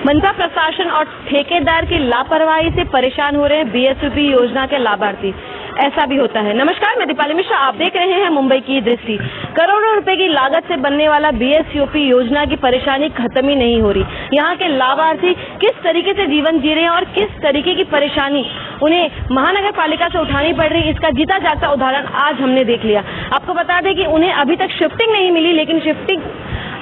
मनपा प्रशासन और ठेकेदार की लापरवाही से परेशान हो रहे हैं बीएसयूपी योजना के लाभार्थी। ऐसा भी होता है। नमस्कार, मैं दीपाली मिश्रा, आप देख रहे हैं मुंबई की दृष्टि। करोड़ों रुपए की लागत से बनने वाला बीएसयूपी योजना की परेशानी खत्म ही नहीं हो रही। यहाँ के लाभार्थी किस तरीके से जीवन जी रहे हैं और किस तरीके की परेशानी उन्हें महानगर पालिका से उठानी पड़ रही है, इसका जीता जागता उदाहरण आज हमने देख लिया। आपको बता दें कि उन्हें अभी तक शिफ्टिंग नहीं मिली, लेकिन शिफ्टिंग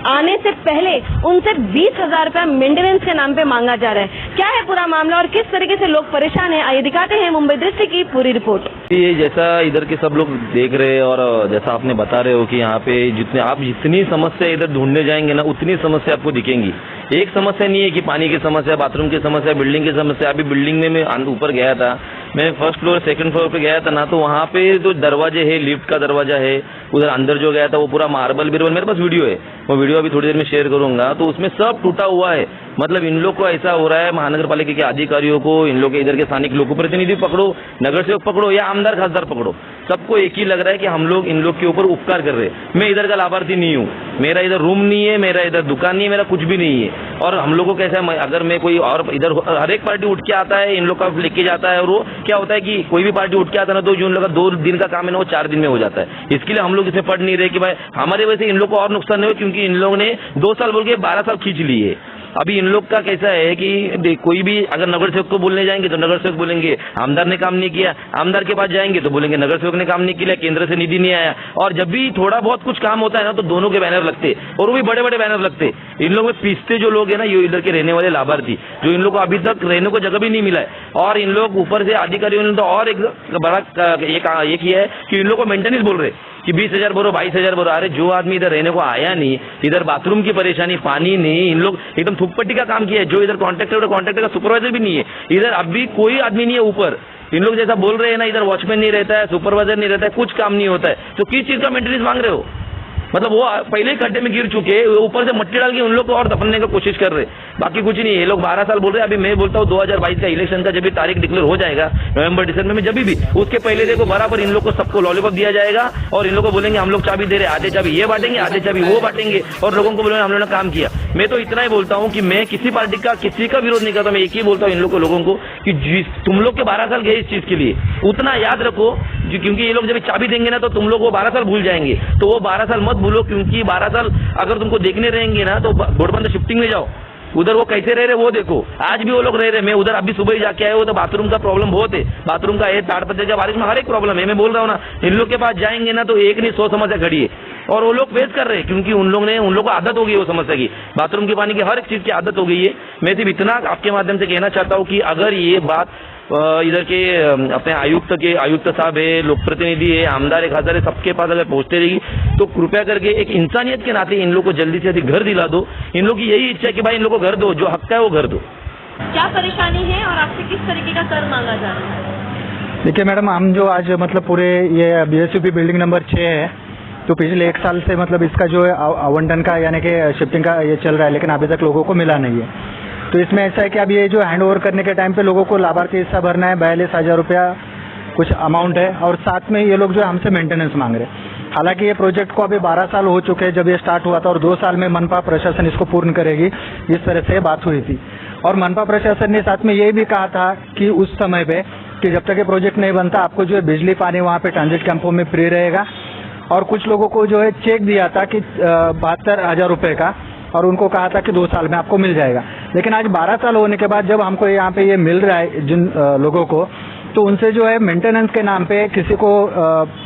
आने से पहले उनसे 20,000 रुपया मेंटेनेंस के नाम पे मांगा जा रहा है। क्या है पूरा मामला और किस तरीके से लोग परेशान हैं, आइए दिखाते हैं मुंबई दृष्टि की पूरी रिपोर्ट। ये जैसा इधर के सब लोग देख रहे हैं और जैसा आपने बता रहे हो कि यहाँ पे जितनी समस्या इधर ढूंढने जाएंगे ना, उतनी समस्या आपको दिखेंगी। एक समस्या नहीं है कि पानी की समस्या, बाथरूम की समस्या, बिल्डिंग की समस्या। अभी बिल्डिंग में मैं ऊपर गया था, मैं फर्स्ट फ्लोर सेकंड फ्लोर पे गया था ना, तो वहाँ पे जो दरवाजे है, लिफ्ट का दरवाजा है, उधर अंदर जो गया था वो पूरा मार्बल बिरबल, मेरे पास वीडियो है, वो वीडियो अभी थोड़ी देर में शेयर करूंगा, तो उसमें सब टूटा हुआ है। मतलब इन लोग को ऐसा हो रहा है, महानगर पालिका के अधिकारियों को, इन लोग के इधर के स्थानिक लोगों प्रतिनिधि पकड़ो, नगर सेवक पकड़ो या आमदार खासदार पकड़ो, सबको एक ही लग रहा है कि हम लोग इन लोग के ऊपर उपकार कर रहे हैं। मैं इधर का लाभार्थी नहीं हूँ, मेरा इधर रूम नहीं है, मेरा इधर दुकान नहीं है, मेरा कुछ भी नहीं है। और हम लोगों को कैसा है, अगर मैं कोई और इधर हर एक पार्टी उठ के आता है, इन लोग का लेके जाता है, और वो क्या होता है कि कोई भी पार्टी उठ के आता है ना, तो जो इन लोग का 2 दिन का काम है ना, वो 4 दिन में हो जाता है। इसके लिए हम लोग इसमें पढ़ नहीं रहे कि भाई हमारे वजह से इन लोग को और नुकसान नहीं हो, क्योंकि इन लोगों ने 2 साल बोल के 12 साल खींच लिए। अभी इन लोग का कैसा है कि कोई भी अगर नगर सेवक को बोलने जाएंगे तो नगर सेवक बोलेंगे आमदार ने काम नहीं किया, आमदार के पास जाएंगे तो बोलेंगे नगर सेवक ने काम नहीं किया, केंद्र से निधि नहीं आया। और जब भी थोड़ा बहुत कुछ काम होता है ना, तो दोनों के बैनर लगते, और वो भी बड़े बड़े बैनर लगते। इन लोग में पीसते जो लोग है ना, ये इधर के रहने वाले लाभार्थी, जो इन लोग को अभी तक रहने को जगह भी नहीं मिला है। और इन लोग ऊपर से अधिकारियों ने तो और एक बड़ा ये किया है कि इन लोग को मेंटेनेंस बोल रहे कि 20,000 भरो, 22,000 भरो। अरे जो आदमी इधर रहने को आया नहीं, इधर बाथरूम की परेशानी, पानी नहीं, इन लोग एकदम थुकपट्टी का काम किया है। जो इधर कॉन्ट्रैक्टर का सुपरवाइजर भी नहीं है, इधर अभी कोई आदमी नहीं है ऊपर। इन लोग जैसा बोल रहे हैं ना, इधर वॉचमैन नहीं रहता है, सुपरवाइजर नहीं रहता है, कुछ काम नहीं होता है, तो किस चीज का मेंटेनेंस मांग रहे हो? मतलब वो पहले ही खड्डे में गिर चुके, ऊपर से मट्टी डाल के उन लोग को और दफनने की कोशिश कर रहे, बाकी कुछ नहीं है। ये लोग 12 साल बोल रहे हैं। अभी मैं बोलता हूँ 2022 का इलेक्शन का जब भी तारीख डिक्लेयर हो जाएगा, नवंबर दिसंबर में, जब भी उसके पहले देखो बराबर इन लोग को सबको लॉलीपॉप दिया जाएगा और इन लोग को बोलेंगे हम लोग चाबी दे रहे, आधे चाबी ये बांटेंगे, आधे चाबी वो बांटेंगे, और लोगों को बोलेंगे हम लोगों ने काम किया। मैं तो इतना ही बोलता हूँ कि मैं किसी पार्टी का किसी का विरोध नहीं करता, मैं एक ही बोलता हूँ इन लोगों को कि तुम लोग के 12 साल गए इस चीज के लिए, उतना याद रखो, क्योंकि ये लोग जब चाबी देंगे ना, तो तुम लोग वो 12 साल भूल जाएंगे। तो वो 12 साल मत भूलो, क्योंकि 12 साल अगर तुमको देखने रहेंगे ना, तो घोड़बंद शिफ्टिंग में जाओ, उधर वो कैसे रह रहे वो देखो। आज भी वो लोग रह रहे, मैं उधर अभी सुबह ही जाके आया हूँ, तो बाथरूम का प्रॉब्लम बहुत है, बाथरूम का है, ताड़पत्रे का, बारिश में हर एक प्रॉब्लम है। मैं बोल रहा हूँ ना, इन लोग के पास जाएंगे ना, तो एक नहीं 100 समस्या खड़ी है, और वो लोग फेस कर रहे हैं, क्योंकि उन लोग को आदत हो गई वो समस्या की, बाथरूम की, पानी की, हर एक चीज की आदत हो गई है। मैं सिर्फ इतना आपके माध्यम से कहना चाहता हूँ कि अगर ये बात इधर के अपने आयुक्त साहब है, लोक प्रतिनिधि है, आमदार है, खासदार है, सबके पास अगर पहुंचते रहेगी, तो कृपया करके एक इंसानियत के नाते इन लोग को जल्दी से जल्दी घर दिला दो। इन लोग की यही इच्छा है कि भाई इन लोग को घर दो, जो हक का है वो घर दो। क्या परेशानी है और आपसे किस तरीके का कर मांगा जा रहा है? देखिए मैडम, हम जो आज मतलब पूरे ये बीएसयूपी बिल्डिंग नंबर 6 है, तो पिछले 1 साल से मतलब इसका जो है आवंटन का यानी कि शिफ्टिंग का ये चल रहा है, लेकिन अभी तक लोगों को मिला नहीं है। तो इसमें ऐसा है कि अब ये जो हैंड ओवर करने के टाइम पे लोगों को लाभार्थी हिस्सा भरना है, 42,000 रुपया कुछ अमाउंट है, और साथ में ये लोग जो हमसे मेंटेनेंस मांग रहे हैं। हालांकि ये प्रोजेक्ट को अभी 12 साल हो चुके हैं जब ये स्टार्ट हुआ था, और 2 साल में मनपा प्रशासन इसको पूर्ण करेगी, इस तरह से बात हुई थी। और मनपा प्रशासन ने साथ में ये भी कहा था कि उस समय पे कि जब तक ये प्रोजेक्ट नहीं बनता, आपको जो है बिजली पानी वहाँ पे ट्रांजिट कैंपों में फ्री रहेगा। और कुछ लोगों को जो है चेक दिया था कि 72,000 रुपये का, और उनको कहा था कि 2 साल में आपको मिल जाएगा। लेकिन आज 12 साल होने के बाद जब हमको यहाँ पे ये मिल रहा है जिन लोगों को, तो उनसे जो है मेंटेनेंस के नाम पे किसी को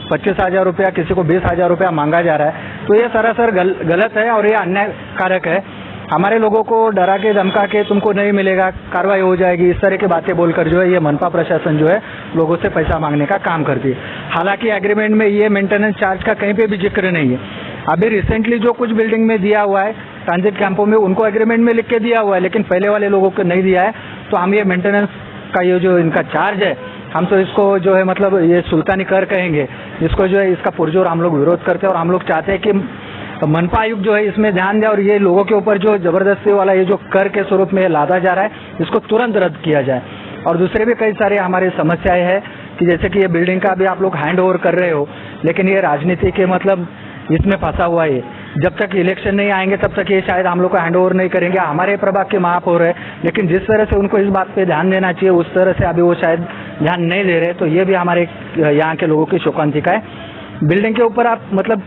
25,000 रुपया, किसी को 20,000 रुपया मांगा जा रहा है। तो ये सरासर गलत है और ये अन्यायकारक है। हमारे लोगों को डरा के धमका के तुमको नहीं मिलेगा, कार्रवाई हो जाएगी, इस तरह की बातें बोलकर जो है ये मनपा प्रशासन जो है लोगों से पैसा मांगने का काम करती है। हालांकि एग्रीमेंट में ये मेंटेनेंस चार्ज का कहीं पे भी जिक्र नहीं है। अभी रिसेंटली जो कुछ बिल्डिंग में दिया हुआ है ट्रांजिट कैंपों में, उनको एग्रीमेंट में लिख के दिया हुआ है, लेकिन पहले वाले लोगों को नहीं दिया है। तो हम ये मेंटेनेंस का ये जो इनका चार्ज है, हम तो इसको जो है मतलब ये सुल्तानी कर कहेंगे, इसको जो है इसका पुरजोर हम लोग विरोध करते हैं। और हम लोग चाहते हैं कि मनपा आयुक्त जो है इसमें ध्यान दे, और ये लोगों के ऊपर जो जबरदस्ती वाला ये जो कर के स्वरूप में लादा जा रहा है, इसको तुरंत रद्द किया जाए। और दूसरे भी कई सारे हमारी समस्याएं हैं कि जैसे कि ये बिल्डिंग का भी आप लोग हैंड ओवर कर रहे हो, लेकिन ये राजनीति के मतलब इसमें फंसा हुआ है। जब तक इलेक्शन नहीं आएंगे तब तक ये शायद हम लोग को हैंड ओवर नहीं करेंगे, हमारे प्रभाग के महापौर है, लेकिन जिस तरह से उनको इस बात पे ध्यान देना चाहिए उस तरह से अभी वो शायद ध्यान नहीं दे रहे। तो ये भी हमारे यहाँ के लोगों की शोकांतिका है। बिल्डिंग के ऊपर आप मतलब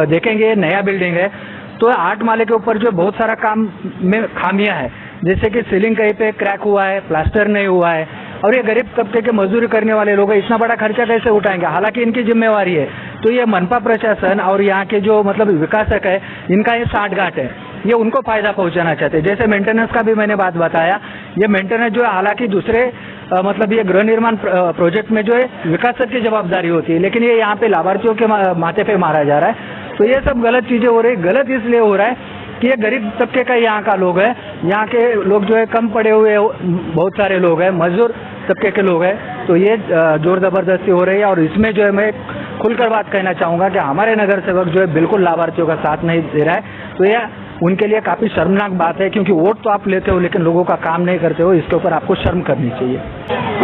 देखेंगे नया बिल्डिंग है तो 8 माले के ऊपर जो बहुत सारा काम में खामियां है, जैसे कि सीलिंग कहीं पे क्रैक हुआ है, प्लास्टर नहीं हुआ है, और ये गरीब तबके के मजदूरी करने वाले लोग हैं, इतना बड़ा खर्चा कैसे उठाएंगे? हालांकि इनकी जिम्मेवारी है। तो ये मनपा प्रशासन और यहाँ के जो मतलब विकासक है, इनका ये साठगांठ है, ये उनको फायदा पहुंचाना चाहते हैं। जैसे मेंटेनेंस का भी मैंने बात बताया, ये मेंटेनेंस जो है हालांकि दूसरे मतलब ये गृह निर्माण प्रोजेक्ट में जो है विकासक की जवाबदारी होती है, लेकिन ये यहाँ पे लाभार्थियों के माथे पे मारा जा रहा है। तो ये सब गलत चीजें हो रही। गलत इसलिए हो रहा है कि ये गरीब तबके का यहाँ का लोग है, यहाँ के लोग जो है कम पड़े हुए बहुत सारे लोग हैं, मजदूर तबके के लोग हैं। तो ये जोर जबरदस्ती हो रही है, और इसमें जो है मैं खुलकर बात कहना चाहूँगा कि हमारे नगर सेवक जो है बिल्कुल लाभार्थियों का साथ नहीं दे रहा है। तो ये उनके लिए काफ़ी शर्मनाक बात है, क्योंकि वोट तो आप लेते हो लेकिन लोगों का काम नहीं करते हो, इसके ऊपर आपको शर्म करनी चाहिए।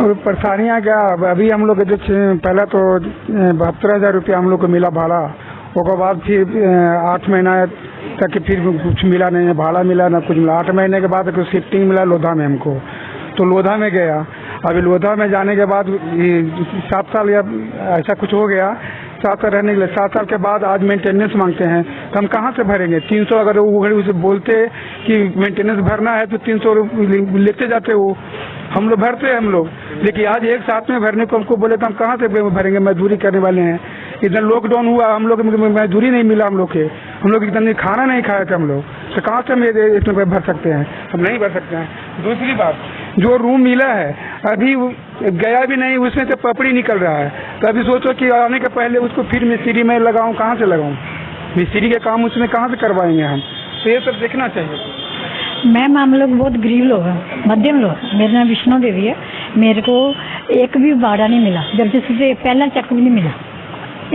और परेशानियाँ क्या, अभी हम लोग जो पहले तो 72,000 रुपया हम लोग को मिला भाड़ा, उसके बाद फिर 8 महीना तक फिर कुछ मिला नहीं है, भाड़ा मिला ना कुछ मिला। 8 महीने के बाद कुछ शिफ्टिंग मिला लोधा में हमको, तो लोधा में गया। अभी लोधा में जाने के बाद 7 साल या ऐसा कुछ हो गया, 7 साल रहने के लिए 7 साल के बाद आज मेंटेनेंस मांगते हैं, तो हम कहाँ से भरेंगे? 300 अगर उसे बोलते कि मेंटेनेंस भरना है तो 300 लेते जाते हो, हम लोग भरते हैं हम लोग, लेकिन आज एक साथ में भरने को हमको बोले तो हम कहाँ से भरेंगे? मजदूरी करने वाले हैं। इधर लॉकडाउन हुआ, हम लोग मजदूरी नहीं मिला, हम लोग एकदम खाना नहीं खाए थे हम लोग, तो कहाँ से हम इसमें भर सकते हैं? हम नहीं भर सकते हैं। दूसरी बात, जो रूम मिला है अभी गया भी नहीं, उसमें से पपड़ी निकल रहा है। तो अभी सोचो कि आने के पहले उसको फिर मिस्त्री में लगाऊं, कहाँ से लगाऊं? मिस्त्री के काम उसमें कहाँ से करवाएंगे हम? तो ये सब देखना चाहिए। मैम हम लोग बहुत गरीब लोग हैं, मध्यम लोग। मेरा नाम विष्णु देवी है। मेरे को एक भी भाड़ा नहीं मिला, जब जिससे पहला चेक भी नहीं मिला,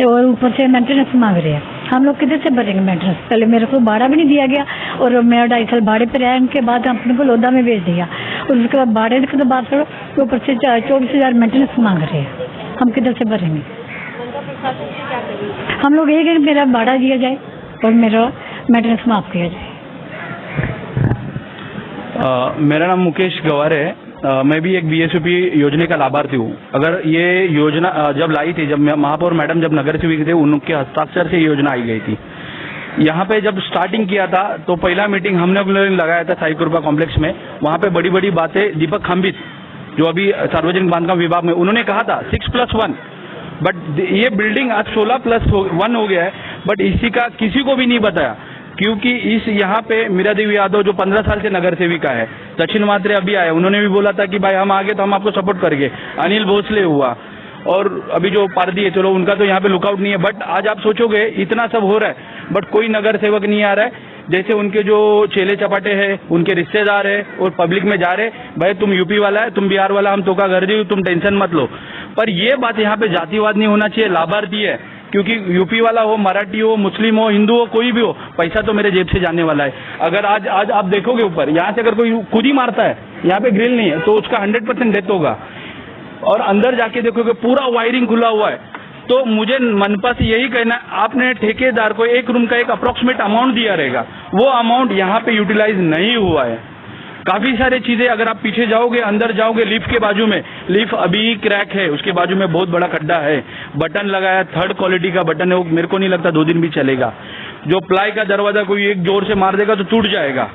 और ऊपर से मेंटेनेंस मांग रहे हैं। हम लोग किधर से भरेंगे मेंटेनेंस? पहले मेरे को भाड़ा भी नहीं दिया गया, और मेरा 2.5 साल भाड़े पे रहने के बाद अपने को लोधा में भेज दिया, और उसके बाद भाड़े की तो बात करो तो ऊपर से 24,000 मेंटेनेंस मांग रहे हैं। हम किधर से भरेंगे? हम लोग यही कि मेरा भाड़ा दिया जाए और मेरा मेंटेनेंस माफ किया जाए। मेरा नाम मुकेश गवार है। मैं भी एक BSUP योजना का लाभार्थी हूँ। अगर ये योजना जब लाई थी, जब महापौर मैडम जब नगर सेवक थे, उनके हस्ताक्षर से योजना आई गई थी। यहाँ पे जब स्टार्टिंग किया था तो पहला मीटिंग हमने लगाया था साई कृपा कॉम्प्लेक्स में। वहाँ पे बड़ी बड़ी बातें दीपक खंबित जो अभी सार्वजनिक बांधकाम विभाग में, उन्होंने कहा था 6+1, बट ये बिल्डिंग आज 16+1 हो गया है, बट इसी का किसी को भी नहीं बताया। क्योंकि इस यहाँ पे मीरा देवी यादव जो 15 साल से नगर सेविका है, सचिन मात्रे अभी आए, उन्होंने भी बोला था कि भाई हम आगे तो हम आपको सपोर्ट करेंगे। अनिल भोसले हुआ, और अभी जो पारदी है, चलो उनका तो यहाँ पे लुकआउट नहीं है, बट आज आप सोचोगे इतना सब हो रहा है, बट कोई नगर सेवक नहीं आ रहा है। जैसे उनके जो चेले चपाटे हैं, उनके रिश्तेदार है, और पब्लिक में जा रहे, भाई तुम यूपी वाला है, तुम बिहार वाला, हम तो का घर दी, तुम टेंशन मत लो। पर ये बात यहाँ पे जातिवाद नहीं होना चाहिए, लाभार्थी है। क्योंकि यूपी वाला हो, मराठी हो, मुस्लिम हो, हिंदू हो, कोई भी हो, पैसा तो मेरे जेब से जाने वाला है। अगर आज आप देखोगे ऊपर, यहाँ से अगर कोई खुद ही मारता है, यहाँ पे ग्रिल नहीं है, तो उसका 100% डेथ होगा। और अंदर जाके देखोगे पूरा वायरिंग खुला हुआ है। तो मुझे मनपा से यही कहना है, आपने ठेकेदार को एक रूम का एक अप्रोक्सीमेट अमाउंट दिया रहेगा, वो अमाउंट यहाँ पे यूटिलाइज नहीं हुआ है। काफी सारी चीजें, अगर आप पीछे जाओगे, अंदर जाओगे, लिफ्ट के बाजू में, लिफ्ट अभी क्रैक है, उसके बाजू में बहुत बड़ा खड्डा है, बटन लगाया, 3rd क्वालिटी का बटन है, वो मेरे को नहीं लगता 2 दिन भी चलेगा। जो प्लाई का दरवाजा कोई एक जोर से मार देगा तो टूट जाएगा।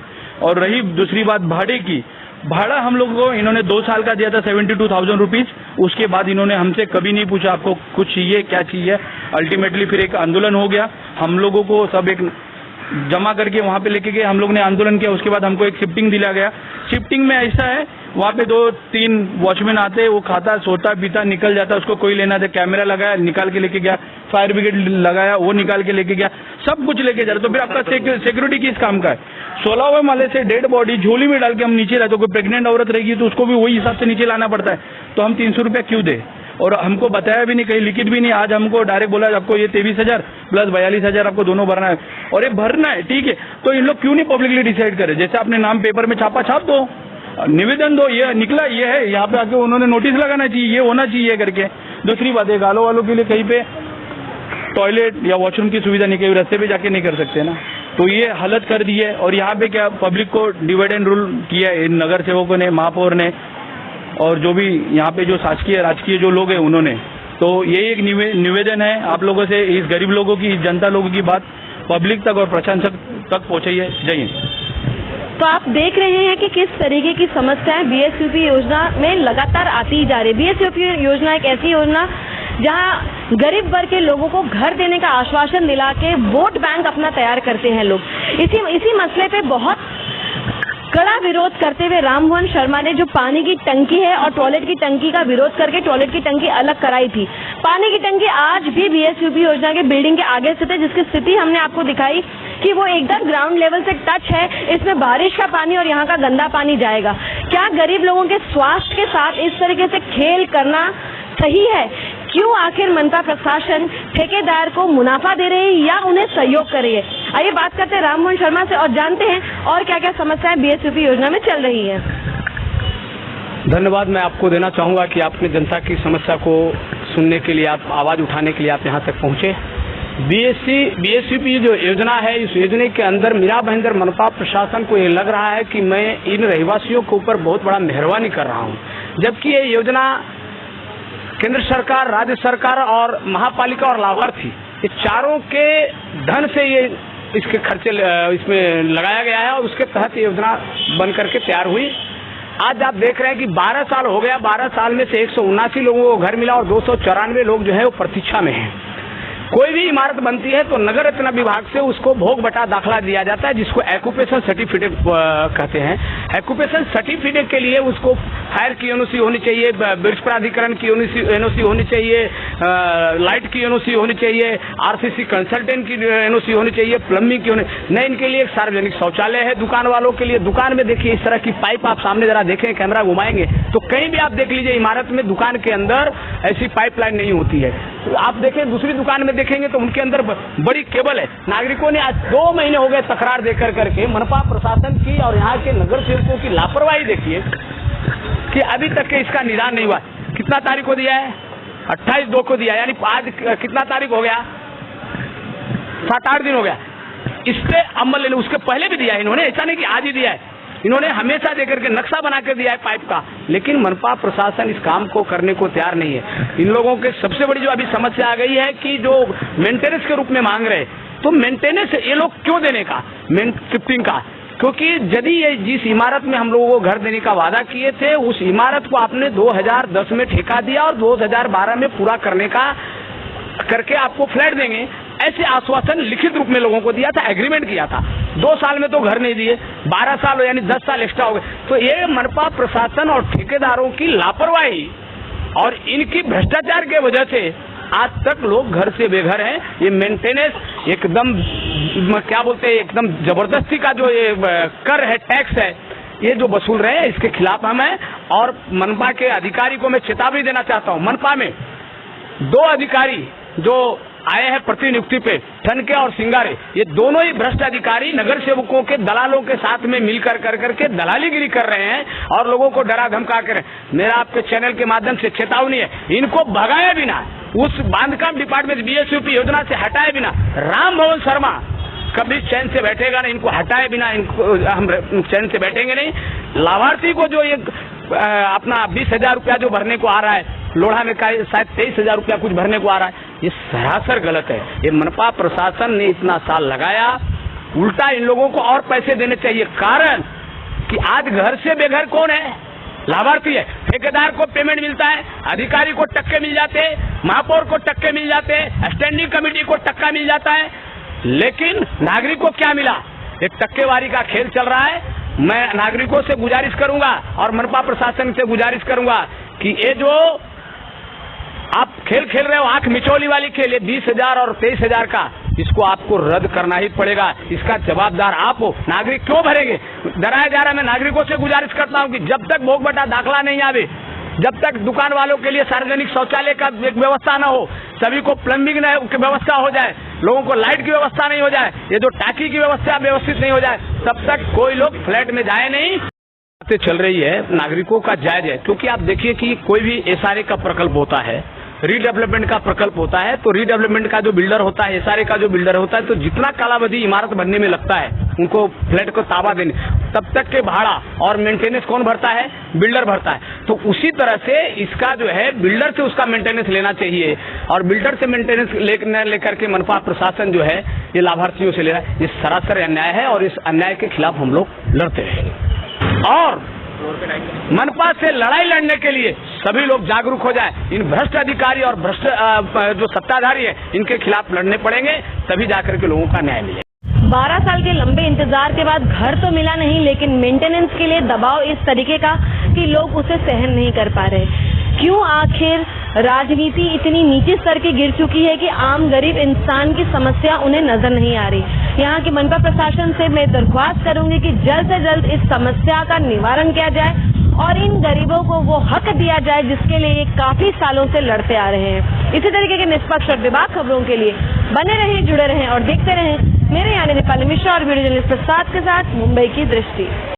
और रही दूसरी बात भाड़े की, भाड़ा हम लोगों को इन्होंने 2 साल का दिया था 72,000 रुपीज। उसके बाद इन्होंने हमसे कभी नहीं पूछा आपको कुछ चाहिए, क्या चाहिए। अल्टीमेटली फिर एक आंदोलन हो गया, हम लोगों को सब एक जमा करके वहां पे लेके गए, हम लोग ने आंदोलन किया। उसके बाद हमको एक शिफ्टिंग दिया गया। शिफ्टिंग में ऐसा है, वहाँ पे 2-3 वॉचमैन आते, वो खाता, सोता, पीता, निकल जाता, उसको कोई लेना था। कैमरा लगाया, निकाल के लेके गया, फायर ब्रिगेड लगाया, वो निकाल के लेके गया, सब कुछ लेके जा रहा। तो फिर आपका सिक्योरिटी किस काम का है? 16वें माले से डेड बॉडी झोली में डाल के हम नीचे लाते, कोई प्रेग्नेंट औरत रहेगी तो उसको भी वही हिसाब से नीचे लाना पड़ता है। तो हम 300 रुपया क्यों दे? और हमको बताया भी नहीं, कहीं लिखित भी नहीं। आज हमको डायरेक्ट बोला आपको ये 23,000 प्लस 42,000 आपको दोनों भरना है, और ये भरना है, ठीक है। तो इन लोग क्यों नहीं पब्लिकली डिसाइड करे? जैसे आपने नाम पेपर में छापा, छाप दो, निवेदन दो, ये निकला, ये है, यहाँ पे आके उन्होंने नोटिस लगाना चाहिए, ये होना चाहिए करके। दूसरी बात है, गालों वालों के लिए कहीं पे टॉयलेट या वॉशरूम की सुविधा नहीं, कहीं रास्ते पे जाके नहीं कर सकते ना। तो ये हालत कर दी है। और यहाँ पे क्या पब्लिक को डिवाइड एंड रूल किया है इन नगर सेवकों ने, महापौर ने, और जो भी यहाँ पे जो शासकीय राजकीय जो लोग हैं उन्होंने। तो ये एक निवेदन है आप लोगों से, इस गरीब लोगों की, जनता लोगों की बात पब्लिक तक और प्रशासन तक पहुंचाइए। जय हिंद। तो आप देख रहे हैं कि किस तरीके की समस्याएं बीएसयूपी योजना में लगातार आती ही जा रही है। बीएसयूपी योजना एक ऐसी योजना जहां गरीब वर्ग के लोगों को घर देने का आश्वासन दिला के वोट बैंक अपना तैयार करते हैं लोग। इसी मसले पे बहुत कड़ा विरोध करते हुए राममोहन शर्मा ने जो पानी की टंकी है और टॉयलेट की टंकी का विरोध करके टॉयलेट की टंकी अलग कराई थी। पानी की टंकी आज भी बीएसयूपी योजना के बिल्डिंग के आगे स्थित है, जिसकी स्थिति हमने आपको दिखाई कि वो एकदम ग्राउंड लेवल से टच है। इसमें बारिश का पानी और यहाँ का गंदा पानी जाएगा। क्या गरीब लोगों के स्वास्थ्य के साथ इस तरीके से खेल करना सही है? क्यों आखिर मनपा प्रशासन ठेकेदार को मुनाफा दे रही है या उन्हें सहयोग कर रही है? आइए बात करते हैं राममोहन शर्मा से और जानते हैं और क्या क्या समस्याएं बीएसयूपी योजना में चल रही है। धन्यवाद मैं आपको देना चाहूंगा कि आपने जनता की समस्या को सुनने के लिए, आप आवाज उठाने के लिए आप यहाँ तक पहुंचे। बीएसयूपी जो योजना है, इस योजना के अंदर मीरा भाईंदर मनपा प्रशासन को ये लग रहा है कि मैं इन रहवासियों के ऊपर बहुत बड़ा मेहरबानी कर रहा हूँ, जबकि ये योजना केंद्र सरकार, राज्य सरकार और महापालिका और लाभार्थी, ये चारों के धन से ये इसके खर्चे इसमें लगाया गया है और उसके तहत ये योजना बन करके तैयार हुई। आज आप देख रहे हैं कि 12 साल हो गया, 12 साल में से 179 लोगों को घर मिला और 294 लोग जो है वो प्रतीक्षा में हैं। कोई भी इमारत बनती है तो नगर रचना विभाग से उसको भोग बटा दाखला दिया जाता है, जिसको एक्यूपेशन सर्टिफिकेट कहते हैं। एक्यूपेशन सर्टिफिकेट के लिए उसको फायर की एनओसी होनी चाहिए, वृक्ष प्राधिकरण की एनओसी होनी चाहिए, लाइट की एनओसी होनी चाहिए, आरसीसी कंसल्टेंट की एनओसी होनी चाहिए, प्लम्बिंग की होनी नहीं। इनके लिए एक सार्वजनिक शौचालय है दुकान वालों के लिए। दुकान में देखिए इस तरह की पाइप, आप सामने जरा देखें, कैमरा घुमाएंगे तो कहीं भी आप देख लीजिए इमारत में, दुकान के अंदर ऐसी पाइपलाइन नहीं होती है। तो आप देखें दूसरी दुकान में देखेंगे तो उनके अंदर बड़ी केबल है। नागरिकों ने आज 2 महीने हो गए तकरार देकर करके मनपा प्रशासन की और यहाँ के नगर सेवकों की लापरवाही देखिए कि अभी तक के इसका निदान नहीं हुआ। कितना तारीख को दिया है? 28/2 को दिया, यानी आज कितना तारीख हो गया? 7-8 दिन हो गया। इस पे अमल लेने, उसके पहले भी दिया है इन्होंने, ऐसा नहीं कि आज ही दिया है, इन्होंने हमेशा देकर के नक्शा बना कर दिया है पाइप का, लेकिन मनपा प्रशासन इस काम को करने को तैयार नहीं है। इन लोगों के सबसे बड़ी जो अभी समस्या आ गई है कि जो मेंटेनेंस के रूप में मांग रहे, तो मेंटेनेंस ये लोग क्यों देने का, शिफ्टिंग का? क्योंकि यदि ये जिस इमारत में हम लोगों को घर देने का वादा किए थे, उस इमारत को आपने 2010 में ठेका दिया और 2012 में पूरा करने का करके आपको फ्लैट देंगे, ऐसे आश्वासन लिखित रूप में लोगों को दिया था, एग्रीमेंट किया था। 2 साल में तो घर नहीं दिए, 12 साल हो यानी 10 साल एक्स्ट्रा हो गए। तो ये मनपा प्रशासन और ठेकेदारों की लापरवाही और इनकी भ्रष्टाचार के वजह से आज तक लोग घर से बेघर हैं। ये मेंटेनेंस एकदम क्या बोलते हैं, एकदम जबरदस्ती का जो ये कर है, टैक्स है, ये जो वसूल रहे हैं, इसके खिलाफ हम हैं। और मनपा के अधिकारी को मैं चेतावनी देना चाहता हूँ। मनपा में 2 अधिकारी जो आए हैं प्रतिनियुक्ति पे, ठनके और सिंगारे, ये दोनों ही भ्रष्ट अधिकारी नगर सेवकों के दलालों के साथ में मिलकर करके दलालीगिरी कर रहे हैं और लोगों को डरा धमका कर। मेरा आपके चैनल के माध्यम से चेतावनी है, इनको भगाए बिना, उस बांधकाम डिपार्टमेंट बीएसयूपी योजना से हटाए बिना राममोहन शर्मा कभी चैन से बैठेगा नहीं। इनको हटाए बिना इनको हम चैन से बैठेंगे नहीं। लाभार्थी को जो ये अपना 20,000 रुपया जो भरने को आ रहा है, लोढ़ा में शायद 23,000 रुपया कुछ भरने को आ रहा है, ये सरासर गलत है। ये मनपा प्रशासन ने इतना साल लगाया, उल्टा इन लोगों को और पैसे देने चाहिए। कारण कि आज घर से बेघर कौन है? लाभार्थी है। ठेकेदार को पेमेंट मिलता है, अधिकारी को टक्के मिल जाते हैं, महापौर को टक्के मिल जाते हैं, स्टैंडिंग कमेटी को टक्का मिल जाता है, लेकिन नागरिक को क्या मिला? एक टक्केवारी का खेल चल रहा है। मैं नागरिकों से गुजारिश करूंगा और मनपा प्रशासन से गुजारिश करूंगा कि ये जो आप खेल खेल रहे हो, आंख मिचौली वाली खेल, 20,000 और 23,000 का, इसको आपको रद्द करना ही पड़ेगा। इसका जवाबदार आप हो। नागरिक क्यों भरेंगे? डराया जा रहा है। मैं नागरिकों से गुजारिश करता हूं कि जब तक भोग बटा दाखला नहीं आवे, जब तक दुकान वालों के लिए सार्वजनिक शौचालय का एक व्यवस्था न हो, सभी को प्लम्बिंग की व्यवस्था हो जाए, लोगों को लाइट की व्यवस्था नहीं हो जाए, ये जो टाकी की व्यवस्था व्यवस्थित नहीं हो जाए, तब तक कोई लोग फ्लैट में जाए नहीं। चल रही है, नागरिकों का जायज है। क्योंकि आप देखिए कि कोई भी एसआरए का प्रकल्प होता है रीडेवलपमेंट का प्रकल्प होता है, तो रीडेवलपमेंट का जो बिल्डर होता है, एसआरए का जो बिल्डर होता है, तो जितना कालावधि इमारत बनने में लगता है उनको फ्लैट को ताबा देने, तब तक के भाड़ा और मेंटेनेंस कौन भरता है? बिल्डर भरता है। तो उसी तरह से इसका जो है बिल्डर से उसका मेंटेनेंस लेना चाहिए, और बिल्डर से मेंटेनेंस लेकर के मनपा प्रशासन जो है ये लाभार्थियों से ले रहा है। ये सरासर अन्याय है और इस अन्याय के खिलाफ हम लोग लड़ते रहेंगे। और मनपा से लड़ाई लड़ने के लिए सभी लोग जागरूक हो जाए। इन भ्रष्ट अधिकारी और भ्रष्ट जो सत्ताधारी है इनके खिलाफ लड़ने पड़ेंगे, तभी जाकर के लोगों का न्याय मिलेगा। 12 साल के लंबे इंतजार के बाद घर तो मिला नहीं, लेकिन मेंटेनेंस के लिए दबाव इस तरीके का कि लोग उसे सहन नहीं कर पा रहे। क्यों आखिर राजनीति इतनी नीचे स्तर की गिर चुकी है कि आम गरीब इंसान की समस्या उन्हें नजर नहीं आ रही। यहाँ की मनपा प्रशासन से मैं दरख्वास्त करूंगी कि जल्द से जल्द इस समस्या का निवारण किया जाए और इन गरीबों को वो हक दिया जाए जिसके लिए ये काफी सालों से लड़ते आ रहे हैं। इसी तरीके के निष्पक्ष और बेबाक खबरों के लिए बने रहें, जुड़े रहें और देखते रहें मेरे यानी दीपाली मिश्रा और वीडियो जर्नलिस्ट प्रसाद के साथ मुंबई की दृष्टि।